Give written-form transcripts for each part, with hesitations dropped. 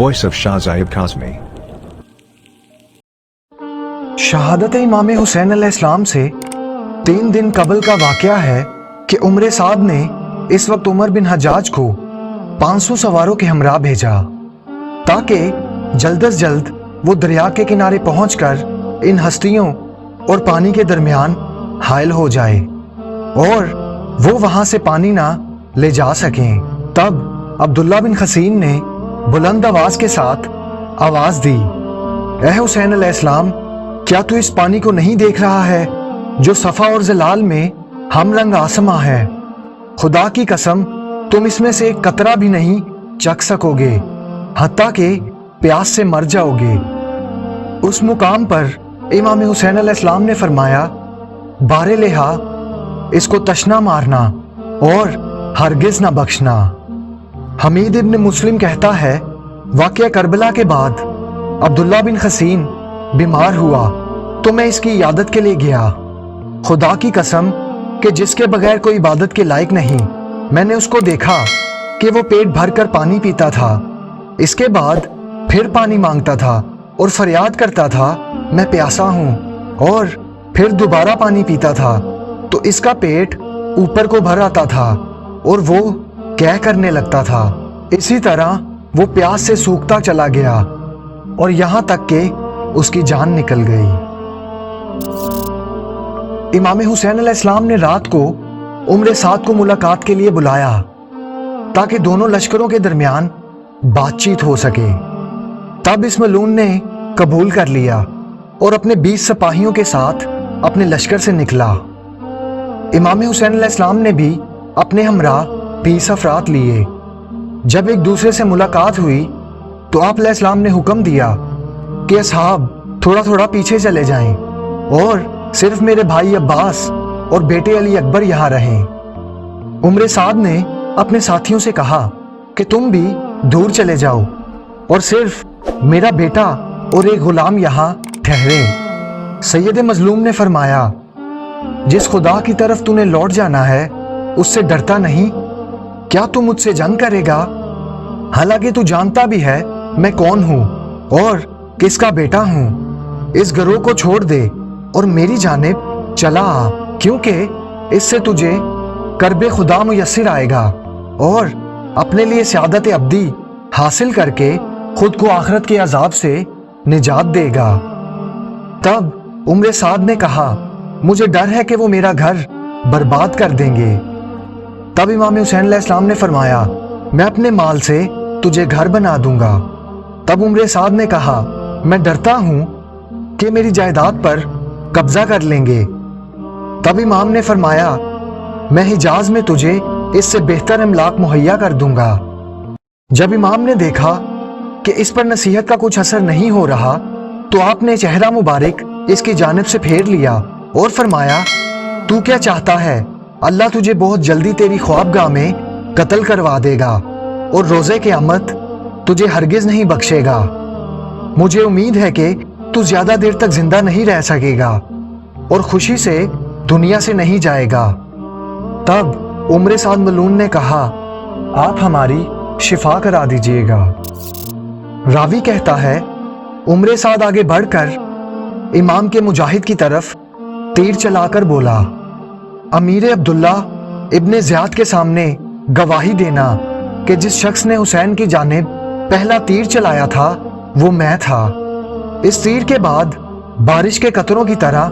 voice of Shah Zayed Kazmi. शहादत इमाम हुसैन अलैहिस्सलाम से 3 दिन कबल का वाक़या है कि उमर साद ने इस वक्त उमर बिन हज्जाज को 500 सवारों के हमरा भेजा ताकि जल्द अज जल्द वो दरिया के किनारे पहुंचकर इन हस्तियों और पानी के दरमियान हायल हो जाए और वो वहां से पानी ना ले जा सकें। तब अब्दुल्ला बिन खसीन ने बुलंद आवाज के साथ आवाज दी, ए हुसैन अलैहिस्सलाम, क्या तू इस पानी को नहीं देख रहा है जो सफ़ा और जलाल में हम रंग आसमां है? खुदा की कसम तुम इसमें से एक कतरा भी नहीं चख सकोगे, हत्ता के प्यास से मर जाओगे। उस मुकाम पर इमाम हुसैन अलैहिस्सलाम ने फरमाया, बारे लेहा, इसको तशना मारना और हरगिज ना बख्शना। हमीद इब्न मुस्लिम कहता है, वाक़या करबला के बाद अब्दुल्ला बिन खसीन बीमार हुआ तो मैं इसकी इयादत के लिए गया। खुदा की कसम कि जिसके बगैर कोई इबादत के लायक नहीं, मैंने उसको देखा कि वो पेट भर कर पानी पीता था, इसके बाद फिर पानी मांगता था और फरियाद करता था, मैं प्यासा हूँ, और फिर दोबारा पानी पीता था तो इसका पेट ऊपर को भर आता था और वो कह करने लगता था। इसी तरह वो प्यास से सूखता चला गया और यहाँ तक कि उसकी जान निकल गई। इमाम हुसैन अलैहिस्सलाम ने रात को उम्र साद को मुलाकात के लिए बुलाया ताकि दोनों लश्करों के दरमियान बातचीत हो सके। तब इस मलून ने कबूल कर लिया और अपने 20 सिपाहियों के साथ अपने लश्कर से निकला। इमाम हुसैन अलैहिस्सलाम ने भी अपने हमरा 20 अफराद लिए। जब एक दूसरे से मुलाकात हुई तो आप अलैहिस्सलाम ने हुक्म दिया कि असहाब थोड़ा थोड़ा पीछे चले जाएं और सिर्फ मेरे भाई अब्बास और बेटे अली अकबर यहाँ रहें। उम्र साद ने अपने साथियों से कहा कि तुम भी दूर चले जाओ और सिर्फ मेरा बेटा और एक गुलाम यहाँ ठहरे। सैयद मजलूम ने फरमाया, जिस खुदा की तरफ तूने लौट जाना है उससे डरता नहीं? क्या तू मुझसे जंग करेगा? हालांकि तू जानता भी है मैं कौन हूँ और किसका बेटा हूँ। इस गरोह को छोड़ दे और मेरी जानिब चला आ, क्योंकि इससे तुझे करबे खुदा मुयस्सिर आएगा और अपने लिए सियादत अब्दी हासिल करके खुद को आखिरत के अजाब से निजात देगा। तब उम्र साद ने कहा, मुझे डर है कि वो मेरा घर बर्बाद कर देंगे। तब इमाम हुसैन अलैहिस्सलाम ने फरमाया, मैं अपने माल से तुझे घर बना दूंगा। तब उम्र साद ने कहा, मैं डरता हूं कि मेरी जायदाद पर कब्जा कर लेंगे। तब इमाम ने फरमाया, मैं हिजाज में तुझे इससे बेहतर इमलाक मुहैया कर दूंगा। जब इमाम ने देखा कि इस पर नसीहत का कुछ असर नहीं हो रहा तो आपने चेहरा मुबारक इसकी जानिब से फेर लिया और फरमाया, तू क्या चाहता है? अल्लाह तुझे बहुत जल्दी तेरी ख्वाबगाह में कत्ल करवा देगा और रोज़े क़यामत तुझे हरगिज नहीं बख्शेगा। मुझे उम्मीद है कि तू ज्यादा देर तक जिंदा नहीं रह सकेगा और खुशी से दुनिया से नहीं जाएगा। तब उम्र साद मलून ने कहा, आप हमारी शिफा करा दीजिएगा। रावी कहता है, उम्र साद आगे बढ़कर इमाम के मुजाहिद की तरफ तीर चलाकर बोला, अमीर अब्दुल्ला इब्ने ज़ियाद के सामने गवाही देना कि जिस शख्स ने हुसैन की जानिब पहला तीर चलाया था वो मैं था। इस तीर के बाद बारिश के कतरों की तरह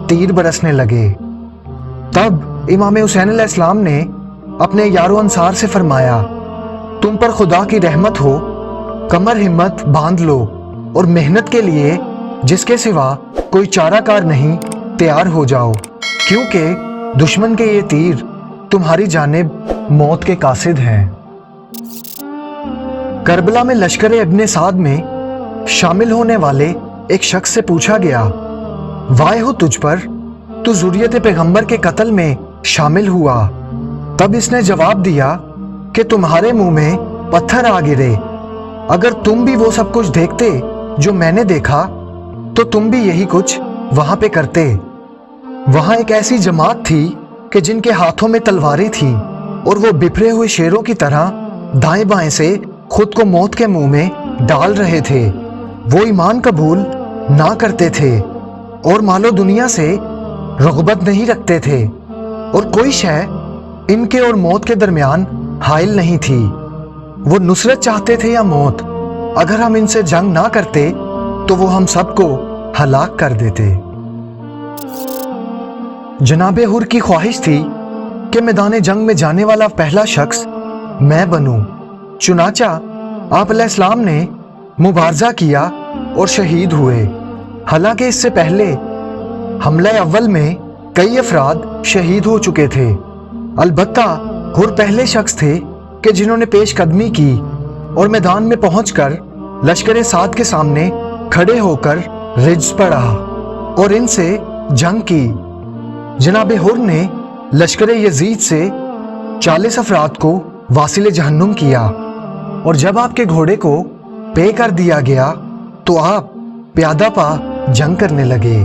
तीर बरसने लगे। तब इमाम हुसैन अलैहिस्सलाम ने अपने यारो अंसार से फरमाया, तुम पर खुदा की रहमत हो, कमर हिम्मत बांध लो और मेहनत के लिए जिसके सिवा कोई चाराकार नहीं तैयार हो जाओ, क्योंकि दुश्मन के ये तीर तुम्हारी जानिब मौत के कासिद हैं। करबला में लश्कर इब्ने साद में शामिल होने वाले एक शख्स से पूछा गया, वाय हो तुझ पर, तू ज़ुर्रियत पैगंबर के कत्ल में शामिल हुआ। तब इसने जवाब दिया कि तुम्हारे मुंह में पत्थर आ गिरे। अगर तुम भी वो सब कुछ देखते जो मैंने देखा तो तुम भी यही कुछ वहां पे करते। वहां एक ऐसी जमात थी कि जिनके हाथों में तलवारें थी और वो बिफरे हुए शेरों की तरह दाएं बाएं से खुद को मौत के मुंह में डाल रहे थे। वो ईमान कबूल ना करते थे और मालो दुनिया से रग़बत नहीं रखते थे, और कोई शय इनके और मौत के दरमियान हाइल नहीं थी। वो नुसरत चाहते थे या मौत। अगर हम इनसे जंग ना करते तो वो हम सबको हलाक कर देते। जनाबे हुर की ख्वाहिश थी कि मैदान जंग में जाने वाला पहला शख्स मैं बनूं। चुनाचा आप अलैहिस्सलाम ने मुबारजा किया और शहीद हुए। हालांकि इससे पहले हमला अव्वल में कई अफराद शहीद हो चुके थे। अलबत्ता हुर पहले शख्स थे कि जिन्होंने पेशकदमी की और मैदान में पहुंचकर लश्कर साद के सामने खड़े होकर रिज्स पढ़ा और इनसे जंग की। जनाब हुर ने लश्कर यजीद से 40 अफराद को वासिल जहन्नुम किया, और जब आपके घोड़े को पे कर दिया गया तो आप प्यादा पा जंग करने लगे।